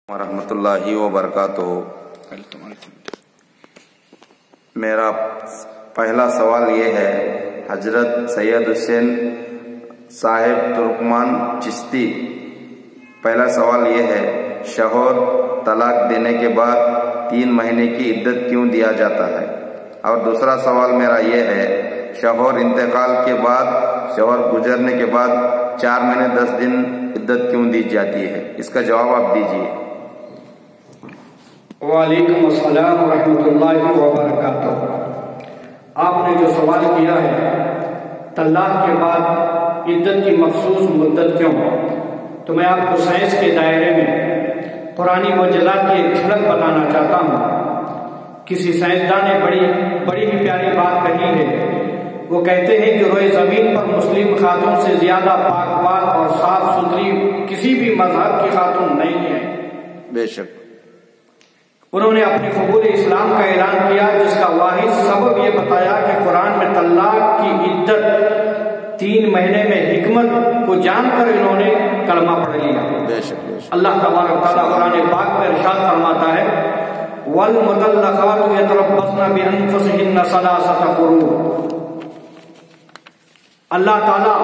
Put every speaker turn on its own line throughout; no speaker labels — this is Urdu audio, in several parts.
ورحمۃ اللہ وبرکاتہ۔ میرا پہلا سوال یہ ہے، حضرت سید حسین صاحب ترکمان چشتی، پہلا سوال یہ ہے، شوہر طلاق دینے کے بعد 3 مہینے کی عدت کیوں دیا جاتا ہے؟ اور دوسرا سوال میرا یہ ہے، شوہر انتقال کے بعد، شوہر گزرنے کے بعد 4 مہینے 10 دن عدت کیوں دی جاتی ہے؟ اس کا جواب آپ دیجیے۔
وعلیکم السلام ورحمۃ اللہ وبرکاتہ۔ آپ نے جو سوال کیا ہے، طلاق کے بعد عدت کی مخصوص مدت کیوں، تو میں آپ کو سائنس کے دائرے میں قرآنی معجزات کی ایک جھلک بتانا چاہتا ہوں۔ کسی سائنسدان نے بڑی ہی پیاری بات کہی ہے۔ وہ کہتے ہیں کہ روئے زمین پر مسلم خاتون سے زیادہ پاک بال اور صاف ستھری کسی بھی مذہب کی خاتون نہیں ہے۔
بے شک۔
انہوں نے اپنی قبول اسلام کا اعلان کیا، جس کا واحد سبب یہ بتایا کہ قرآن میں طلاق کی عدت 3 مہینے میں حکمت کو جان کر انہوں نے کلمہ پڑھ لیا۔
بے شک بے شک۔
اللہ تبارک تعالیٰ قرآن پاک میں ارشاد فرماتا ہے، وَالْمُطَلَّقَاتُ يَتَرَبَّصْنَ بِأَنفُسِهِنَّ ثَلَاثَةَ قُرُوءٍ۔ اللہ تعالیٰ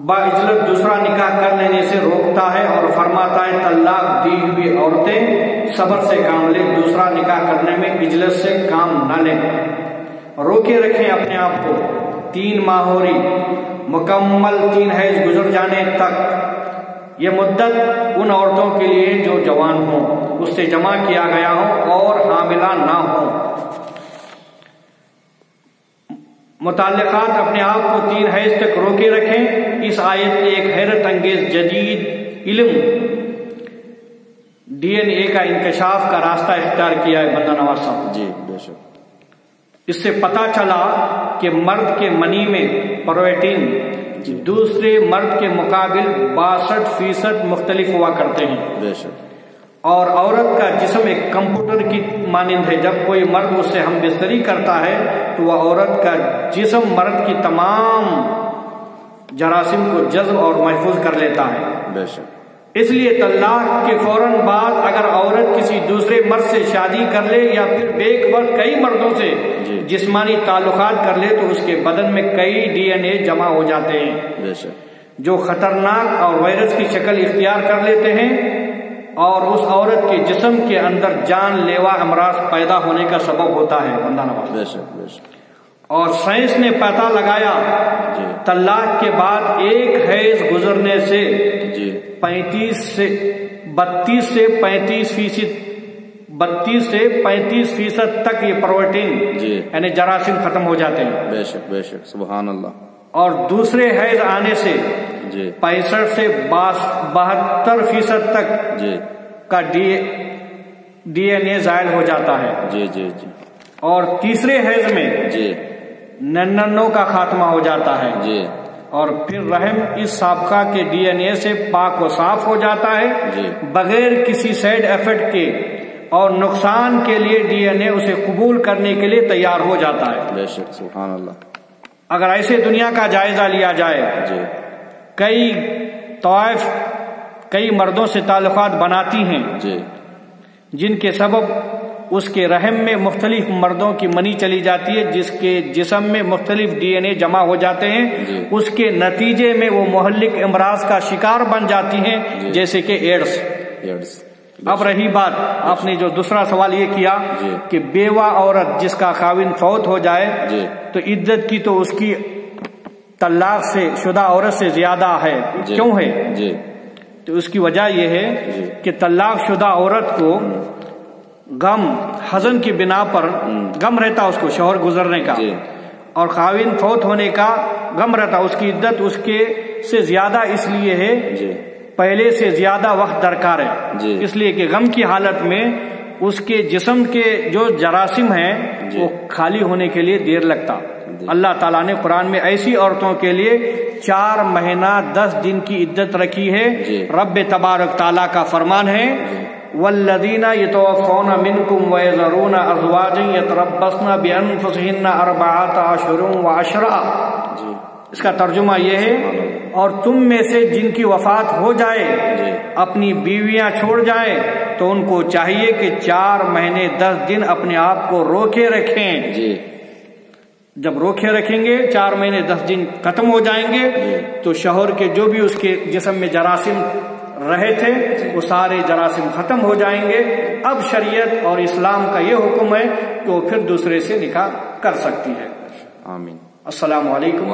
باعجلت دوسرا نکاح کر لینے سے روکتا ہے اور فرماتا ہے طلاق دی ہوئی عورتیں صبر سے کام لیں، دوسرا نکاح کرنے میں عجلت سے کام نہ لیں، روکے رکھیں اپنے آپ کو 3 ماہوری مکمل 3 حیض گزر جانے تک۔ یہ مدت ان عورتوں کے لیے جو جوان ہوں، اس سے جمع کیا گیا ہو اور حاملہ نہ ہوں۔ متعلقات اپنے آپ کو 3 حیض تک روکے رکھیں۔ اس آیت نے ایک حیرت انگیز جدید علم DNA کا انکشاف کا راستہ اختیار کیا ہے بندہ نواز صاحب۔
جی بے شک۔
اس سے پتہ چلا کہ مرد کے منی میں پروٹین دوسرے مرد کے مقابل 62% مختلف ہوا کرتے ہیں۔
بے شک۔
اور عورت کا جسم ایک کمپیوٹر کی مانند ہے، جب کوئی مرد اس سے ہم بستری کرتا ہے تو وہ عورت کا جسم مرد کی تمام جراثیم کو جذب اور محفوظ کر لیتا ہے۔
بے شک۔
اس لیے طلاق کے فوراً بعد اگر عورت کسی دوسرے مرد سے شادی کر لے یا پھر بیک وقت کئی مردوں سے جسمانی تعلقات کر لے تو اس کے بدن میں کئی DNA جمع ہو جاتے ہیں،
بے شک،
جو خطرناک اور وائرس کی شکل اختیار کر لیتے ہیں اور اس عورت کے جسم کے اندر جان لیوا امراض پیدا ہونے کا سبب ہوتا ہے بندہ نواز۔
بے شک بے شک۔
اور سائنس نے پتہ لگایا طلاق کے بعد 1 حیض گزرنے سے 32 سے 35% تک یہ پروٹین یعنی جراثیم ختم ہو جاتے ہیں۔
بے شک بے شک، سبحان اللہ۔
اور دوسرے حیض آنے سے 65 سے 72% تک کا DNA زائل ہو جاتا ہے۔
جی جی جی۔
اور تیسرے حیض میں 99 کا خاتمہ ہو جاتا ہے۔
جی۔
اور پھر رحم اس سابقہ کے DNA سے پاک و صاف ہو جاتا ہے، بغیر کسی سائیڈ ایفیکٹ کے اور نقصان کے لیے DNA اسے قبول کرنے کے لیے تیار ہو جاتا ہے۔
بے شک، سبحان اللہ۔
اگر ایسے دنیا کا جائزہ لیا جائے، کئی طوائف کئی مردوں سے تعلقات بناتی ہیں جن کے سبب اس کے رحم میں مختلف مردوں کی منی چلی جاتی ہے، جس کے جسم میں مختلف DNA جمع ہو جاتے ہیں، اس کے نتیجے میں وہ مہلک امراض کا شکار بن جاتی ہیں، جیسے کہ ایڈز۔ اب رہی بات، آپ نے جو دوسرا سوال یہ کیا کہ بیوہ عورت جس کا خاوند فوت ہو جائے تو عدت کی تو اس کی طلاق سے شدہ عورت سے زیادہ ہے، کیوں ہے؟ تو اس کی وجہ یہ ہے کہ طلاق شدہ عورت کو غم حزن کی بنا پر غم رہتا اس کو شوہر گزرنے کا، اور خاوند فوت ہونے کا غم رہتا، اس کی عدت اس کے سے زیادہ اس لیے ہے، پہلے سے زیادہ وقت درکار ہے، اس لیے کہ غم کی حالت میں اس کے جسم کے جو جراثیم ہیں وہ خالی ہونے کے لیے دیر لگتا۔ اللہ تعالیٰ نے قرآن میں ایسی عورتوں کے لیے 4 مہینہ 10 دن کی عدت رکھی ہے۔ رب تبارک تعالیٰ کا فرمان ہے، والذین یتوفون منکم ویذرون ازواجا یتربصن بانفسہن 4 اشہر و عشرا۔ اس کا ترجمہ یہ ہے اور تم میں سے جن کی وفات ہو جائے اپنی بیویاں چھوڑ جائیں تو ان کو چاہیے کہ 4 مہینے 10 دن اپنے آپ کو روکے رکھیں. جب روکے رکھیں گے 4 مہینے 10 دن ختم ہو جائیں گے تو شوہر کے جو بھی اس کے جسم میں جراثیم رہے تھے وہ سارے جراثیم ختم ہو جائیں گے. اب شریعت اور اسلام کا یہ حکم ہے کہ وہ پھر دوسرے سے نکاح کر سکتی ہے.
آمین.
السلام علیکم.